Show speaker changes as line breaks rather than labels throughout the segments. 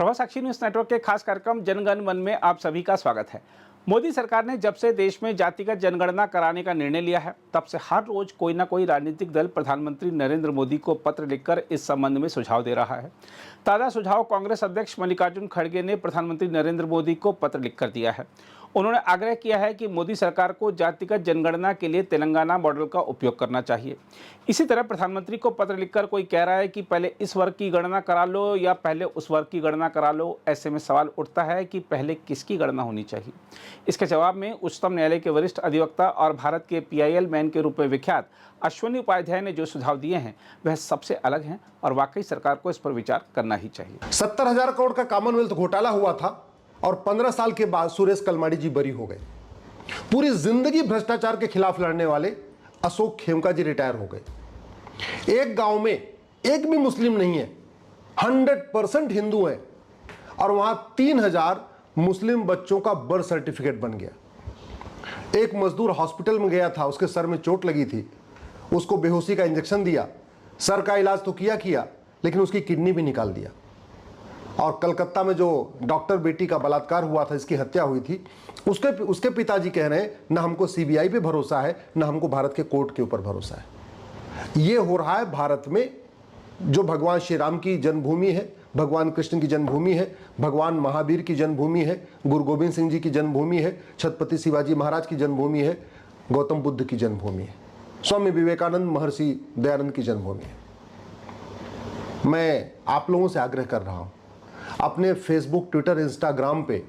प्रभा साक्षी news network के खास कार्यक्रम जनगण मन में आप सभी का स्वागत है। मोदी सरकार ने जब से देश में जातिगत जनगणना कराने का निर्णय लिया है, तब से हर रोज कोई ना कोई राजनीतिक दल प्रधानमंत्री नरेंद्र मोदी को पत्र लिखकर इस संबंध में सुझाव दे रहा है। ताज़ा सुझाव कांग्रेस अध्यक्ष मल्लिकार्जुन खड़गे ने प्रधानमंत्री नरेंद्र मोदी को पत्र लिखकर दिया है। उन्होंने आग्रह किया है कि मोदी सरकार को जातिगत जनगणना के लिए तेलंगाना मॉडल का उपयोग करना चाहिए। इसी तरह प्रधानमंत्री को पत्र लिखकर कोई कह रहा है कि पहले इस वर्ग की गणना करा लो या पहले उस वर्ग की गणना करा लो। ऐसे में सवाल उठता है कि पहले किसकी गणना होनी चाहिए। इसके जवाब में उच्चतम न्यायालय के वरिष्ठ अधिवक्ता और भारत के PIL मैन के रूप में विख्यात अश्विनी उपाध्याय ने जो सुझाव दिए हैं वह सबसे अलग हैं और वाकई सरकार को इस पर विचार करना ही चाहिए।
70,000 करोड़ का कॉमनवेल्थ घोटाला हुआ था और 15 साल के बाद सुरेश कलमाडी जी बरी हो गए। पूरी जिंदगी भ्रष्टाचार के खिलाफ लड़ने वाले अशोक खेमका जी रिटायर हो गए। एक गांव में एक भी मुस्लिम नहीं है, 100% हिंदू है और वहां 3,000 मुस्लिम बच्चों का बर्थ सर्टिफिकेट बन गया। एक मजदूर हॉस्पिटल में गया था, उसके सर में चोट लगी थी, उसको बेहोशी का इंजेक्शन दिया, सर का इलाज तो किया लेकिन उसकी किडनी भी निकाल दिया। और कलकत्ता में जो डॉक्टर बेटी का बलात्कार हुआ था, इसकी हत्या हुई थी, उसके पिताजी कह रहे हैं ना हमको CBI पे भरोसा है ना हमको भारत के कोर्ट के ऊपर भरोसा है। ये हो रहा है भारत में, जो भगवान श्री राम की जन्मभूमि है, भगवान कृष्ण की जन्मभूमि है, भगवान महावीर की जन्मभूमि है, गुरु गोविंद सिंह जी की जन्मभूमि है, छत्रपति शिवाजी महाराज की जन्मभूमि है, गौतम बुद्ध की जन्मभूमि है, स्वामी विवेकानंद महर्षि दयानंद की जन्मभूमि है। मैं आप लोगों से आग्रह कर रहा हूं, अपने फेसबुक, ट्विटर, इंस्टाग्राम पे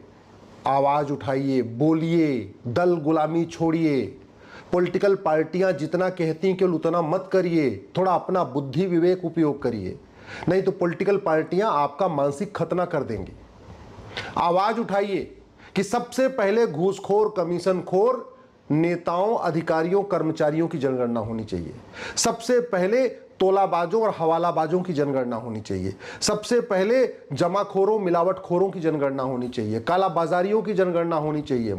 आवाज उठाइए, बोलिए, दल गुलामी छोड़िए। पॉलिटिकल पार्टियां जितना कहती हैं कि उतना मत करिए, थोड़ा अपना बुद्धि विवेक उपयोग करिए, नहीं तो पॉलिटिकल पार्टियां आपका मानसिक खतना कर देंगी। आवाज उठाइए कि सबसे पहले घूसखोर, कमीशनखोर नेताओं, अधिकारियों, कर्मचारियों की जनगणना होनी चाहिए। सबसे पहले तोलाबाजों और हवालाबाजों की जनगणना होनी चाहिए। सबसे पहले जमाखोरों, मिलावटखोरों की जनगणना होनी चाहिए। काला बाजारियों की जनगणना होनी चाहिए।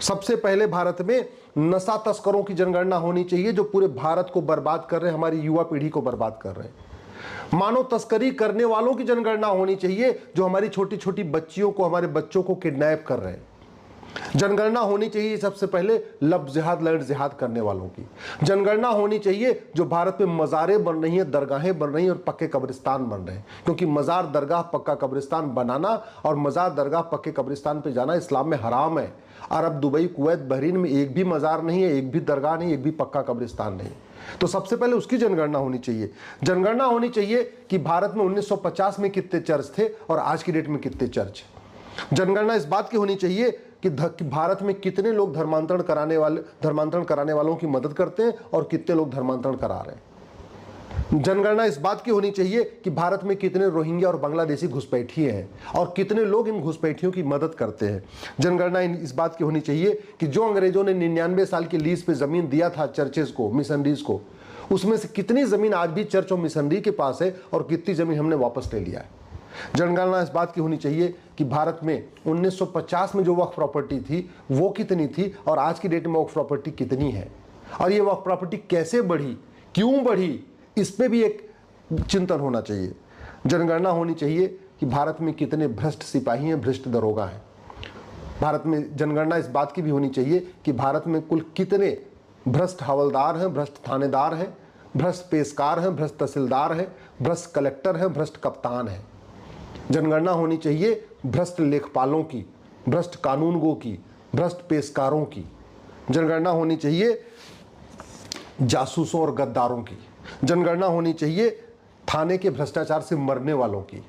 सबसे पहले भारत में नशा तस्करों की जनगणना होनी चाहिए, जो पूरे भारत को बर्बाद कर रहे हैं, हमारी युवा पीढ़ी को बर्बाद कर रहे हैं। मानव तस्करी करने वालों की जनगणना होनी चाहिए, जो हमारी छोटी छोटी बच्चियों को, हमारे बच्चों को किडनैप कर रहे हैं। जनगणना होनी चाहिए सबसे पहले लब जिहाद, लैंड जिहाद करने वालों की। जनगणना होनी चाहिए जो भारत में मज़ारें बन रही हैं, दरगाहें बन रही हैं और पक्के कब्रिस्तान बन रहे हैं, क्योंकि मज़ार, दरगाह, पक्का कब्रिस्तान बनाना और मज़ार, दरगाह, पक्के कब्रिस्तान पे जाना इस्लाम में हराम है। अरब, दुबई, कुवैत, बहरीन में एक भी मज़ार नहीं है, एक भी दरगाह नहीं, एक भी पक्का कब्रिस्तान नहीं। तो सबसे पहले उसकी जनगणना होनी चाहिए। जनगणना होनी चाहिए कि भारत में 1950 में कितने चर्च थे और आज की डेट में कितने चर्च। जनगणना इस बात की होनी चाहिए कि भारत में कितने लोग धर्मांतरण कराने वालों की मदद करते हैं और कितने लोग धर्मांतरण करा रहे हैं। जनगणना इस बात की होनी चाहिए कि भारत में कितने रोहिंग्या और बांग्लादेशी घुसपैठिए हैं और कितने लोग इन घुसपैठियों की मदद करते हैं। जनगणना इस बात की होनी चाहिए कि जो अंग्रेजों ने 99 साल की लीज पे जमीन दिया था चर्चेज को, मिशनरीज को, उसमें से कितनी जमीन आज भी चर्च और मिशनरी के पास है और कितनी जमीन हमने वापस ले लिया है। जनगणना इस बात की होनी चाहिए कि भारत में 1950 में जो वक्फ प्रॉपर्टी थी वो कितनी थी और आज की डेट में वक्फ प्रॉपर्टी कितनी है, और ये वक्फ प्रॉपर्टी कैसे बढ़ी, क्यों बढ़ी, इस पे भी एक चिंतन होना चाहिए। जनगणना होनी चाहिए कि भारत में कितने भ्रष्ट सिपाही हैं, भ्रष्ट दरोगा हैं। भारत में जनगणना इस बात की भी होनी चाहिए कि भारत में कुल कितने भ्रष्ट हवलदार हैं, भ्रष्ट थानेदार हैं, भ्रष्ट पेशकार हैं, भ्रष्ट तहसीलदार हैं, भ्रष्ट कलेक्टर हैं, भ्रष्ट कप्तान हैं। जनगणना होनी चाहिए भ्रष्ट लेखपालों की, भ्रष्ट कानूनगो की, भ्रष्ट पेशकारों की। जनगणना होनी चाहिए जासूसों और गद्दारों की। जनगणना होनी चाहिए थाने के भ्रष्टाचार से मरने वालों की।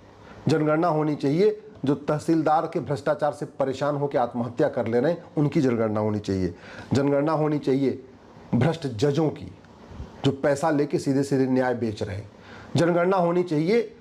जनगणना होनी चाहिए जो तहसीलदार के भ्रष्टाचार से परेशान होकर आत्महत्या कर ले रहे हैं, उनकी जनगणना होनी चाहिए। जनगणना होनी चाहिए भ्रष्ट जजों की, जो पैसा लेके सीधे सीधे न्याय बेच रहे हैं। जनगणना होनी चाहिए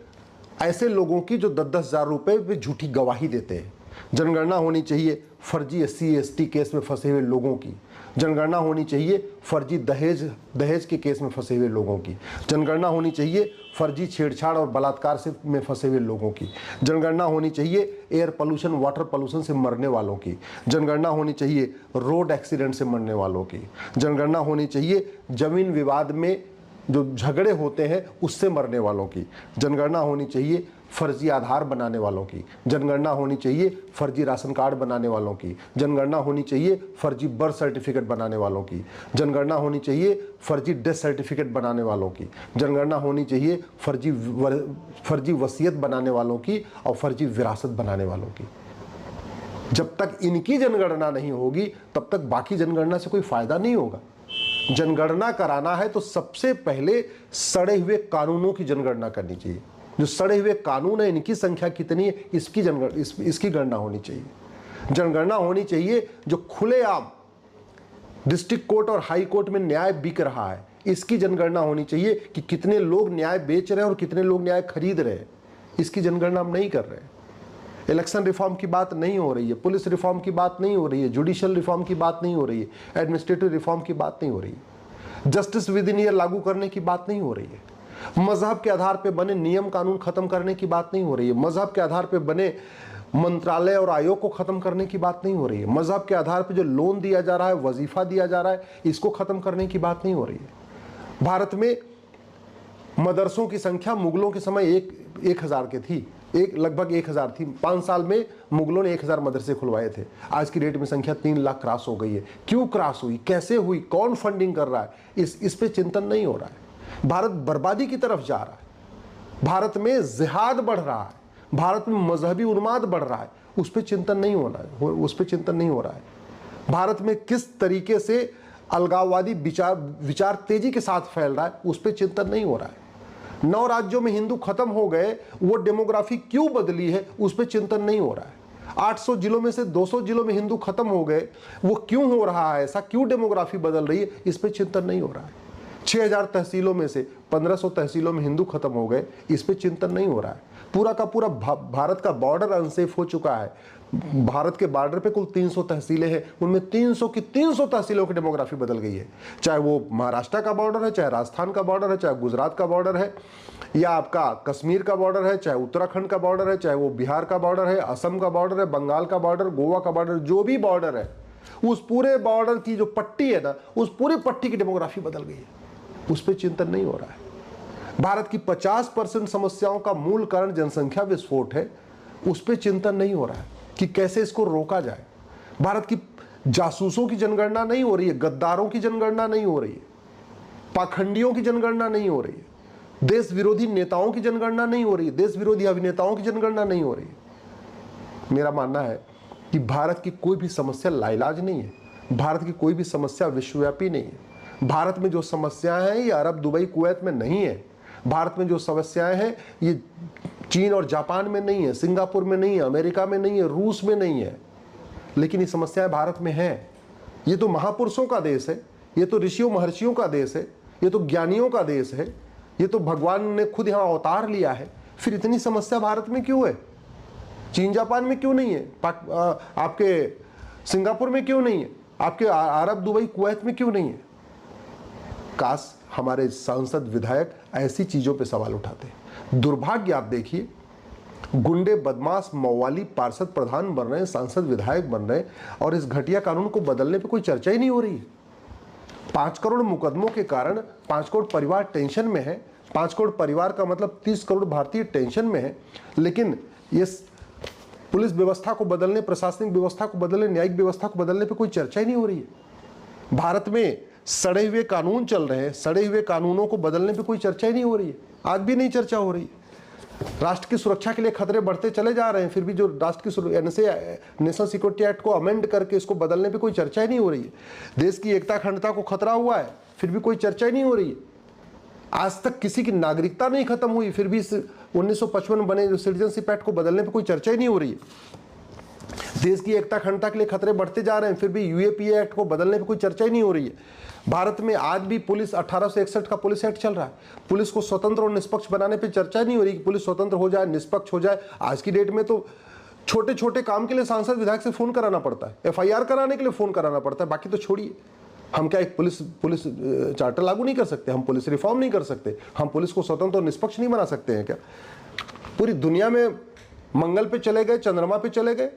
ऐसे लोगों की जो 10-10 हज़ार रुपये पे झूठी गवाही देते हैं। जनगणना होनी चाहिए फर्जी SC/ST केस में फंसे हुए लोगों की। जनगणना होनी चाहिए फर्जी दहेज के केस में फंसे हुए लोगों की। जनगणना होनी चाहिए फर्जी छेड़छाड़ और बलात्कार से में फंसे हुए लोगों की। जनगणना होनी चाहिए एयर पोल्यूशन, वाटर पोल्यूशन से मरने वालों की। जनगणना होनी चाहिए रोड एक्सीडेंट से मरने वालों की। जनगणना होनी चाहिए जमीन विवाद में जो झगड़े होते हैं उससे मरने वालों की। जनगणना होनी चाहिए फर्जी आधार बनाने वालों की। जनगणना होनी चाहिए फर्जी राशन कार्ड बनाने वालों की। जनगणना होनी चाहिए फर्जी बर्थ सर्टिफिकेट बनाने वालों की। जनगणना होनी चाहिए फर्जी डेथ सर्टिफिकेट बनाने वालों की। जनगणना होनी चाहिए फर्जी वसीयत बनाने वालों की और फर्जी विरासत बनाने वालों की। जब तक इनकी जनगणना नहीं होगी तब तक बाकी जनगणना से कोई फायदा नहीं होगा। जनगणना कराना है तो सबसे पहले सड़े हुए कानूनों की जनगणना करनी चाहिए। जो सड़े हुए कानून है इनकी संख्या कितनी है इसकी गणना होनी चाहिए। जनगणना होनी चाहिए जो खुलेआम डिस्ट्रिक्ट कोर्ट और हाई कोर्ट में न्याय बिक रहा है इसकी जनगणना होनी चाहिए कि कितने लोग न्याय बेच रहे हैं और कितने लोग न्याय खरीद रहे हैं। इसकी जनगणना हम नहीं कर रहे हैं। इलेक्शन रिफॉर्म की बात नहीं हो रही है, पुलिस रिफॉर्म की बात नहीं हो रही है, जुडिशियल रिफॉर्म की बात नहीं हो रही है, एडमिनिस्ट्रेटिव रिफॉर्म की बात नहीं हो रही है, जस्टिस विद इन ईयर लागू करने की बात नहीं हो रही है, मजहब के आधार पर बने नियम कानून खत्म करने की बात नहीं हो रही है, मजहब के आधार पर बने मंत्रालय और आयोग को खत्म करने की बात नहीं हो रही है, मजहब के आधार पर जो लोन दिया जा रहा है, वजीफा दिया जा रहा है, इसको खत्म करने की बात नहीं हो रही है। भारत में मदरसों की संख्या मुगलों के समय 1000 के थी, लगभग 1000 थी। 5 साल में मुगलों ने 1000 मदरसे खुलवाए थे। आज की डेट में संख्या 3 लाख क्रॉस हो गई है। क्यों क्रॉस हुई, कैसे हुई, कौन फंडिंग कर रहा है, इस पे चिंतन नहीं हो रहा है। भारत बर्बादी की तरफ जा रहा है। भारत में जिहाद बढ़ रहा है, भारत में मजहबी उन्माद बढ़ रहा है, उस पर चिंतन नहीं हो रहा है। भारत में किस तरीके से अलगाववादी विचार तेजी के साथ फैल रहा है, उस पर चिंतन नहीं हो रहा है। 9 राज्यों में हिंदू खत्म हो गए, वो डेमोग्राफी क्यों बदली है, उस पर चिंतन नहीं हो रहा है। 800 जिलों में से 200 जिलों में हिंदू खत्म हो गए, वो क्यों हो रहा है ऐसा, क्यों डेमोग्राफी बदल रही है, इस पर चिंतन नहीं हो रहा है। 6000 तहसीलों में से 1500 तहसीलों में हिंदू खत्म हो गए, इस पर चिंतन नहीं हो रहा है। पूरा का पूरा भारत का बॉर्डर अनसेफ हो चुका है। भारत के बॉर्डर पे कुल 300 तहसीलें हैं, उनमें 300 की 300 तहसीलों की डेमोग्राफी बदल गई है। चाहे वो महाराष्ट्र का बॉर्डर है, चाहे राजस्थान का बॉर्डर है, चाहे गुजरात का बॉर्डर है, या आपका कश्मीर का बॉर्डर है, चाहे उत्तराखंड का बॉर्डर है, चाहे वो बिहार का बॉर्डर है, असम का बॉर्डर है, बंगाल का बॉर्डर, गोवा का बॉर्डर, जो भी बॉर्डर है, उस पूरे बॉर्डर की जो पट्टी है ना, उस पूरी पट्टी की डेमोग्राफी बदल गई है। उस पर चिंतन नहीं हो रहा है। भारत की 50% समस्याओं का मूल कारण जनसंख्या विस्फोट है, उस पर चिंतन नहीं हो रहा है कि कैसे इसको रोका जाए। भारत की जासूसों की जनगणना नहीं हो रही है, गद्दारों की जनगणना नहीं हो रही है, पाखंडियों की जनगणना नहीं हो रही है, देश विरोधी नेताओं की जनगणना नहीं हो रही है, देश विरोधी अभिनेताओं की जनगणना नहीं हो रही है। मेरा मानना है कि भारत की कोई भी समस्या लाइलाज नहीं है, भारत की कोई भी समस्या विश्वव्यापी नहीं है। भारत में जो समस्याएं हैं ये अरब, दुबई, कुवैत में नहीं है। भारत में जो समस्याएं हैं ये चीन और जापान में नहीं है, सिंगापुर में नहीं है, अमेरिका में नहीं है, रूस में नहीं है, लेकिन ये समस्याएं भारत में हैं। ये तो महापुरुषों का देश है, ये तो ऋषियों महर्षियों का देश है, ये तो ज्ञानियों का देश है, ये तो भगवान ने खुद यहाँ अवतार लिया है। फिर इतनी समस्या भारत में क्यों है? चीन जापान में क्यों नहीं है? आपके सिंगापुर में क्यों नहीं है? आपके अरब, दुबई, कुवैत में क्यों नहीं है? काश हमारे सांसद विधायक ऐसी चीजों पे सवाल उठाते। दुर्भाग्य आप देखिए, गुंडे, बदमाश, मौवाली पार्षद प्रधान बन रहे हैं, सांसद विधायक बन रहे हैं, और इस घटिया कानून को बदलने पे कोई चर्चा ही नहीं हो रही है। 5 करोड़ मुकदमों के कारण 5 करोड़ परिवार टेंशन में है। 5 करोड़ परिवार का मतलब 30 करोड़ भारतीय टेंशन में है, लेकिन ये पुलिस व्यवस्था को बदलने, प्रशासनिक व्यवस्था को बदलने, न्यायिक व्यवस्था को बदलने पर कोई चर्चा ही नहीं हो रही है। भारत में सड़े हुए कानून चल रहे हैं, सड़े हुए कानूनों को बदलने पे कोई चर्चा ही नहीं हो रही है। आज भी नहीं चर्चा हो रही है। राष्ट्र की सुरक्षा के लिए खतरे बढ़ते चले जा रहे हैं, फिर भी जो राष्ट्र की नेशनल सिक्योरिटी एक्ट को अमेंड करके इसको बदलने पे कोई चर्चा ही नहीं हो रही है। देश की एकता अखंडता को खतरा हुआ है, फिर भी कोई चर्चा ही नहीं हो रही है। आज तक किसी की नागरिकता नहीं खत्म हुई, फिर भी 1955 बने जो सिटीजनशिप एक्ट को बदलने पर कोई चर्चा ही नहीं हो रही है। देश की एकता अखंडता के लिए खतरे बढ़ते जा रहे हैं, फिर भी यूएपीए एक्ट को बदलने पर कोई चर्चा ही नहीं हो रही है। भारत में आज भी पुलिस 1861 का पुलिस एक्ट चल रहा है, पुलिस को स्वतंत्र और निष्पक्ष बनाने पे चर्चा नहीं हो रही कि पुलिस स्वतंत्र हो जाए, निष्पक्ष हो जाए। आज की डेट में तो छोटे छोटे काम के लिए सांसद विधायक से फोन कराना पड़ता है, एफआईआर कराने के लिए फोन कराना पड़ता है। बाकी तो छोड़िए, हम क्या एक पुलिस चार्टर लागू नहीं कर सकते, हम पुलिस रिफॉर्म नहीं कर सकते, हम पुलिस को स्वतंत्र और निष्पक्ष नहीं बना सकते हैं क्या? पूरी दुनिया में मंगल पे चले गए, चंद्रमा पे चले गए,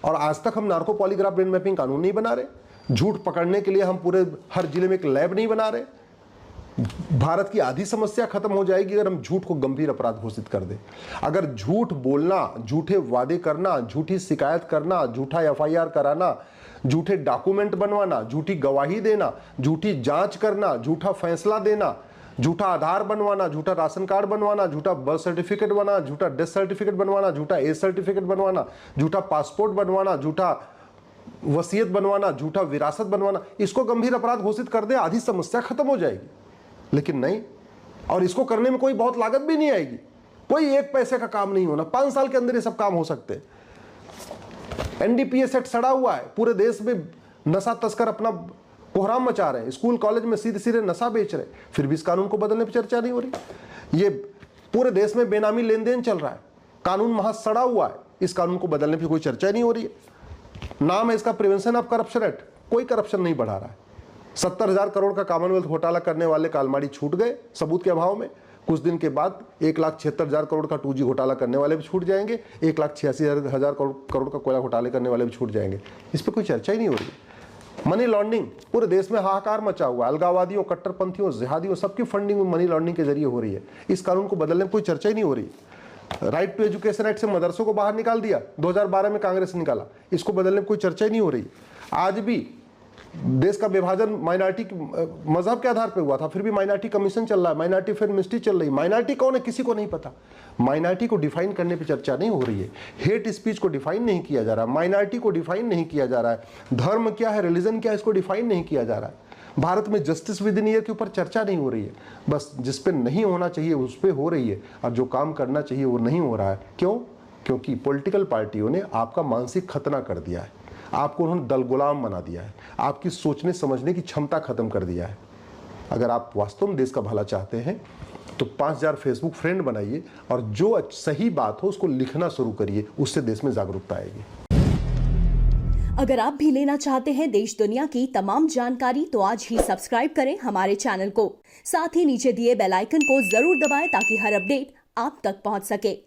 और आज तक हम नार्को पॉलीग्राफ ब्रेन मैपिंग कानून नहीं बना रहे। झूठ पकड़ने के लिए हम पूरे हर जिले में एक लैब नहीं बना रहे। भारत की आधी समस्या खत्म हो जाएगी अगर हम झूठ को गंभीर अपराध घोषित कर दें। अगर झूठ बोलना, झूठे वादे करना, झूठी शिकायत करना, झूठा एफआईआर कराना, झूठे डॉक्यूमेंट बनवाना, झूठी गवाही देना, झूठी जांच करना, झूठा फैसला देना, झूठा आधार बनवाना, झूठा राशन कार्ड बनवाना, झूठा बर्थ सर्टिफिकेट बनवाना, झूठा डेथ सर्टिफिकेट बनवाना, झूठा एज सर्टिफिकेट बनवाना, झूठा पासपोर्ट बनवाना, झूठा वसीयत बनवाना, झूठा विरासत बनवाना, इसको गंभीर अपराध घोषित कर दे, आधी समस्या खत्म हो जाएगी। लेकिन नहीं, और इसको करने में कोई बहुत लागत भी नहीं आएगी, कोई एक पैसे का काम नहीं होना, 5 साल के अंदर ये सब काम हो सकते हैं। एनडीपीएस एक्ट सड़ा हुआ है, पूरे देश में नशा तस्कर अपना कोहराम मचा रहे हैं, स्कूल कॉलेज में सीधे सीधे नशा बेच रहे हैं, फिर भी इस कानून को बदलने पर चर्चा नहीं हो रही। ये पूरे देश में बेनामी लेन देन चल रहा है, कानून महज सड़ा हुआ है, इस कानून को बदलने पर कोई चर्चा नहीं हो रही है। नाम है इसका प्रिवेंशन ऑफ करप्शन एक्ट, कोई करप्शन नहीं बढ़ा रहा है। 70,000 करोड़ का कॉमनवेल्थ घोटाला करने वाले कालमाड़ी छूट गए सबूत के अभाव में। कुछ दिन के बाद 1,76,000 करोड़ का 2G घोटाला करने वाले भी छूट जाएंगे, 1,86,000 करोड़ का कोयला घोटाले करने वाले भी छूट जाएंगे। इस पर कोई चर्चा ही नहीं हो रही। मनी लॉन्ड्रिंग पूरे देश में हाहाकार मचा हुआ है, अलगाववादियों, कट्टरपंथियों, जिहादियों, सबकी फंडिंग मनी लॉन्ड्रिंग के जरिए हो रही है। इस कानून को बदलने में कोई चर्चा ही नहीं हो रही। राइट टू एजुकेशन एक्ट से मदरसों को बाहर निकाल दिया, 2012 में कांग्रेस ने निकाला, इसको बदलने में कोई चर्चा ही नहीं हो रही। आज भी देश का विभाजन माइनॉरिटी मजहब के आधार पर हुआ था, फिर भी माइनॉरिटी कमीशन चल रहा है, माइनॉरिटी फिर मिनिस्ट्री चल रही है। माइनॉरिटी कौन है किसी को नहीं पता, माइनॉरिटी को डिफाइन करने पे चर्चा नहीं हो रही है। हेट स्पीच को डिफाइन नहीं किया जा रहा, माइनॉरिटी को डिफाइन नहीं किया जा रहा है, धर्म क्या है, रिलीजन क्या है, इसको डिफाइन नहीं किया जा रहा है। भारत में जस्टिस विद इन ईयर के ऊपर चर्चा नहीं हो रही है, बस जिस पे नहीं होना चाहिए उस पे हो रही है, और जो काम करना चाहिए वो नहीं हो रहा है। क्यों? क्योंकि पॉलिटिकल पार्टियों ने आपका मानसिक खतना कर दिया है, आपको उन्होंने दल गुलाम बना दिया है, आपकी सोचने समझने की क्षमता खत्म कर दिया है। अगर आप वास्तव में देश का भला चाहते हैं तो 5,000 फेसबुक फ्रेंड बनाइए और जो सही बात हो उसको लिखना शुरू करिए, उससे देश में जागरूकता आएगी।
अगर आप भी लेना चाहते हैं देश दुनिया की तमाम जानकारी तो आज ही सब्सक्राइब करें हमारे चैनल को। साथ ही नीचे दिए बेल आइकन को जरूर दबाएं ताकि हर अपडेट आप तक पहुंच सके।